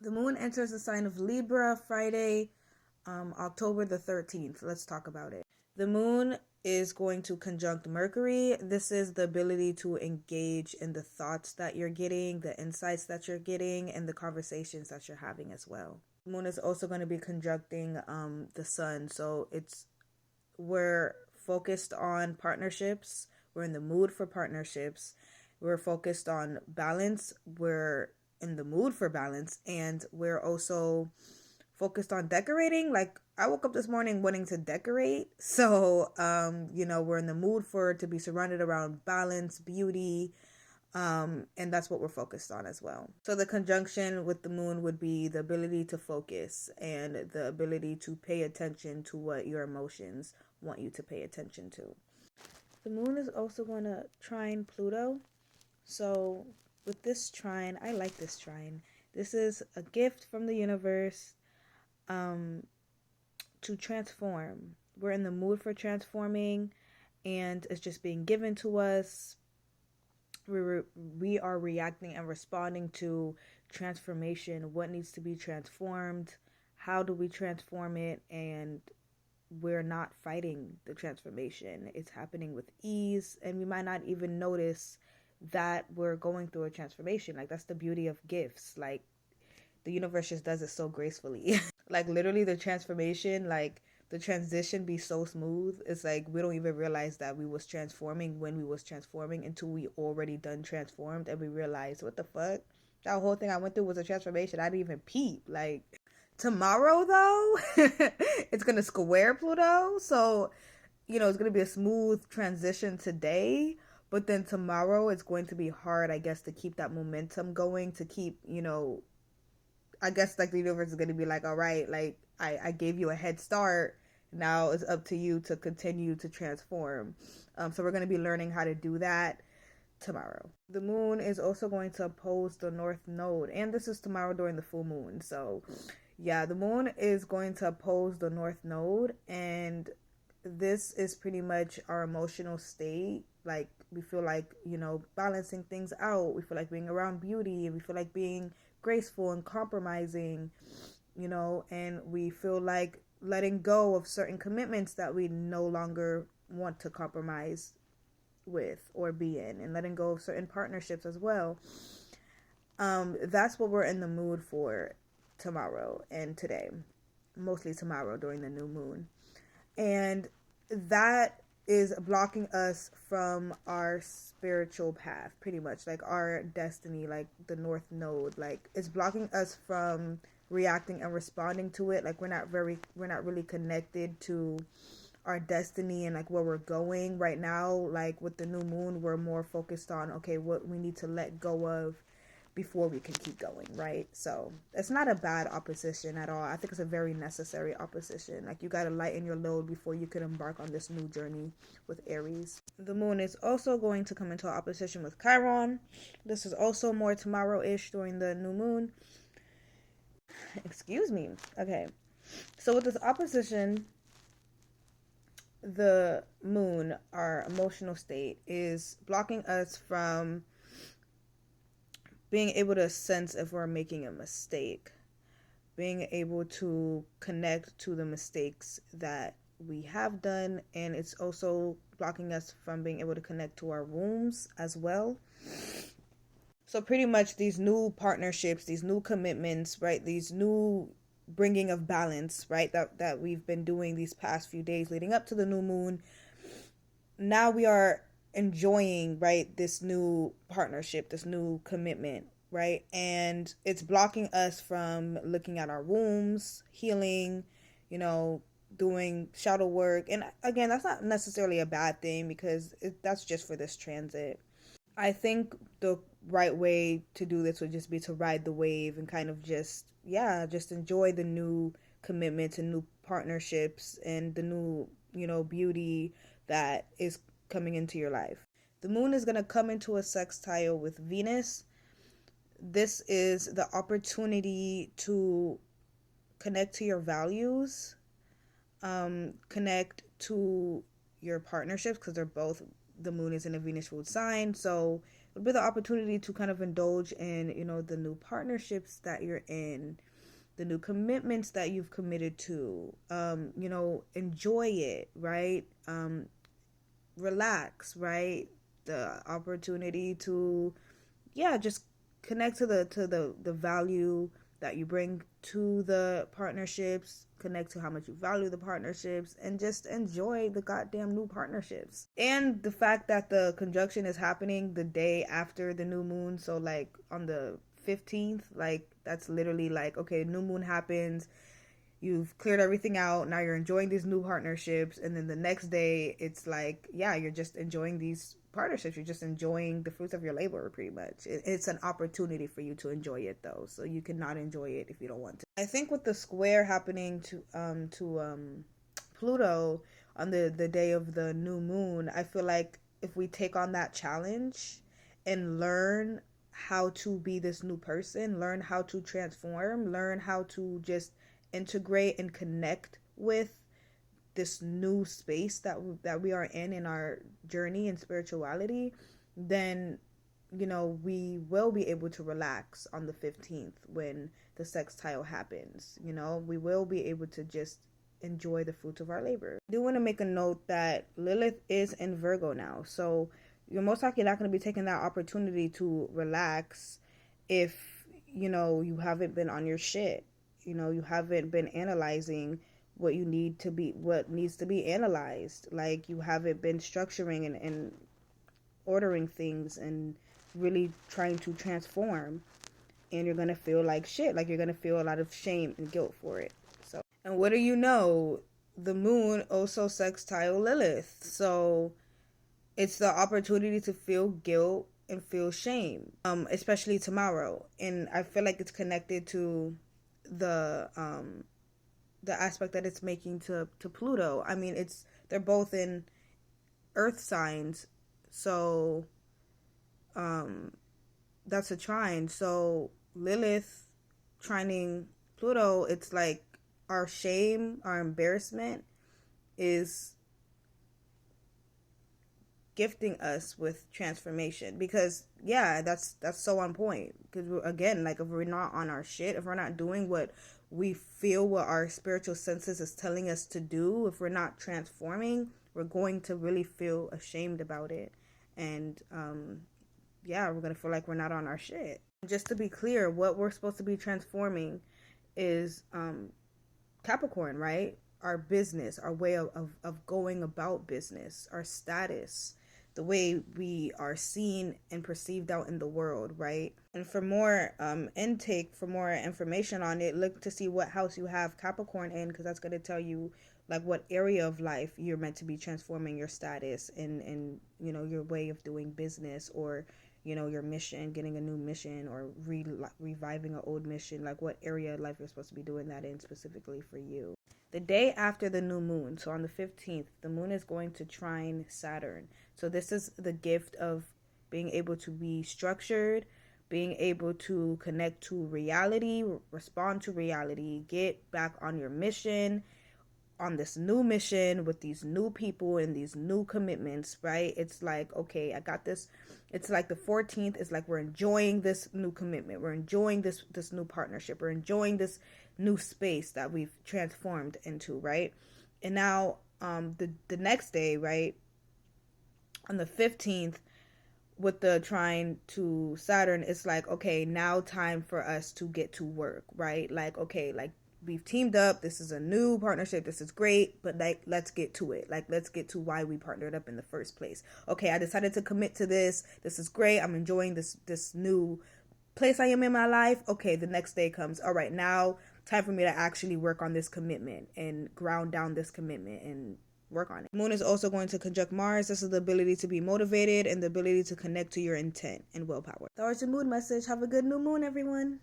The moon enters the sign of Libra Friday, October the 13th. Let's talk about it. The moon is going to conjunct Mercury. This is the ability to engage in the thoughts that you're getting, the insights that you're getting, and the conversations that you're having as well. The moon is also going to be conjuncting the sun. So we're focused on partnerships. We're in the mood for partnerships. We're focused on balance. We're in the mood for balance, and we're also focused on decorating. Like, I woke up this morning wanting to decorate, so we're in the mood to be surrounded around balance, beauty, and that's what we're focused on as well. So the conjunction with the moon would be the ability to focus and the ability to pay attention to what your emotions want you to pay attention to. The moon is also going to trine Pluto. So with this trine, I like this trine. This is a gift from the universe to transform. We're in the mood for transforming, and it's just being given to us. We are reacting and responding to transformation. What needs to be transformed? How do we transform it? And we're not fighting the transformation. It's happening with ease, and we might not even notice that we're going through a transformation. Like, that's the beauty of gifts. Like, the universe just does it so gracefully. Like, literally the transformation, like the transition be so smooth. It's like we don't even realize that we was transforming when we was transforming until we already done transformed, and we realized, what the fuck? That whole thing I went through was a transformation. I didn't even peep. Like, tomorrow though, it's gonna square Pluto, so it's gonna be a smooth transition today. But then tomorrow it's going to be hard, I guess, to keep that momentum going, to keep, I guess, like, the universe is going to be like, all right, like, I gave you a head start. Now it's up to you to continue to transform. So we're going to be learning how to do that tomorrow. The moon is also going to oppose the North Node. And this is tomorrow during the full moon. So, yeah, the moon is going to oppose the North Node. And this is pretty much our emotional state. Like, we feel like, balancing things out. We feel like being around beauty, and we feel like being graceful and compromising, and we feel like letting go of certain commitments that we no longer want to compromise with or be in, and letting go of certain partnerships as well. That's what we're in the mood for tomorrow and today, mostly tomorrow during the new moon. And that is blocking us from our spiritual path, pretty much, like our destiny, like the North Node. Like, it's blocking us from reacting and responding to it. Like, we're not really connected to our destiny and like where we're going right now. Like, with the new moon, we're more focused on, okay, what we need to let go of before we can keep going, right? So it's not a bad opposition at all. I think it's a very necessary opposition. Like, you got to lighten your load before you can embark on this new journey with Aries. The moon is also going to come into opposition with Chiron. This is also more tomorrow-ish during the new moon. Excuse me. Okay. So with this opposition, the moon, our emotional state, is blocking us from being able to sense if we're making a mistake, being able to connect to the mistakes that we have done, and it's also blocking us from being able to connect to our wombs as well. So pretty much these new partnerships, these new commitments, right, these new bringing of balance, right, that we've been doing these past few days leading up to the new moon, now we are enjoying, right, this new partnership, this new commitment, right? And it's blocking us from looking at our wombs, healing, doing shadow work. And again, that's not necessarily a bad thing, because that's just for this transit. I think the right way to do this would just be to ride the wave and kind of just enjoy the new commitments and new partnerships and the new, beauty that is coming into your life. The moon is going to come into a sextile with Venus. This is the opportunity to connect to your values, connect to your partnerships, because the moon is in a Venus ruled sign. So would be the opportunity to kind of indulge in, you know, the new partnerships that you're in, the new commitments that you've committed to. You know, enjoy it, right? Relax, right? The opportunity to, yeah, just connect to the value that you bring to the partnerships, connect to how much you value the partnerships, and just enjoy the goddamn new partnerships. And the fact that the conjunction is happening the day after the new moon, so like on the 15th, like that's literally like, okay, new moon happens, you've cleared everything out, now you're enjoying these new partnerships, and then the next day it's like, yeah, you're just enjoying these partnerships, you're just enjoying the fruits of your labor pretty much. It's an opportunity for you to enjoy it though, so you cannot enjoy it if you don't want to. I think with the square happening to Pluto on the day of the new moon, I feel like if we take on that challenge and learn how to be this new person, learn how to transform, learn how to just integrate and connect with this new space that we are in our journey in spirituality, then, you know, we will be able to relax on the 15th when the sextile happens. You know, we will be able to just enjoy the fruits of our labor. I do want to make a note that Lilith is in Virgo now, so you're most likely not going to be taking that opportunity to relax if, you know, you haven't been on your shit. You know, you haven't been analyzing what needs to be analyzed. Like, you haven't been structuring and ordering things and really trying to transform. And you're going to feel like shit. Like, you're going to feel a lot of shame and guilt for it. So, and what do you know? The moon also sextile Lilith. So it's the opportunity to feel guilt and feel shame, especially tomorrow. And I feel like it's connected to the aspect that it's making to Pluto. I mean, they're both in earth signs, so that's a trine. So Lilith trining Pluto, it's like our shame, our embarrassment is gifting us with transformation, because yeah, that's so on point. Because again, like, if we're not on our shit, if we're not doing what we feel what our spiritual senses is telling us to do, if we're not transforming, we're going to really feel ashamed about it. And yeah, we're going to feel like we're not on our shit. Just to be clear, what we're supposed to be transforming is Capricorn, right? Our business, our way of going about business, our status, the way we are seen and perceived out in the world, right? And for more for more information on it, look to see what house you have Capricorn in, because that's going to tell you like what area of life you're meant to be transforming your status and you know, your way of doing business, or you know, your mission, getting a new mission, or reviving an old mission. Like, what area of life you're supposed to be doing that in specifically for you. The day after the new moon, so on the 15th, the moon is going to trine Saturn. So this is the gift of being able to be structured, being able to connect to reality, respond to reality, get back on your mission, on this new mission with these new people and these new commitments, right? It's like, okay, I got this. It's like the 14th is like, we're enjoying this new commitment. We're enjoying this new partnership. We're enjoying this new space that we've transformed into, right? And now the next day, right, on the 15th, with the trine to Saturn, it's like, okay, now time for us to get to work, right? Like, okay, like, we've teamed up, this is a new partnership, this is great, but like, let's get to it. Like, let's get to why we partnered up in the first place. Okay, I decided to commit to this is great, I'm enjoying this new place I am in my life. Okay, the next day comes, all right, now time for me to actually work on this commitment and ground down this commitment and work on it. Moon is also going to conjunct Mars. This is the ability to be motivated and the ability to connect to your intent and willpower. That was your moon message. Have a good new moon, everyone.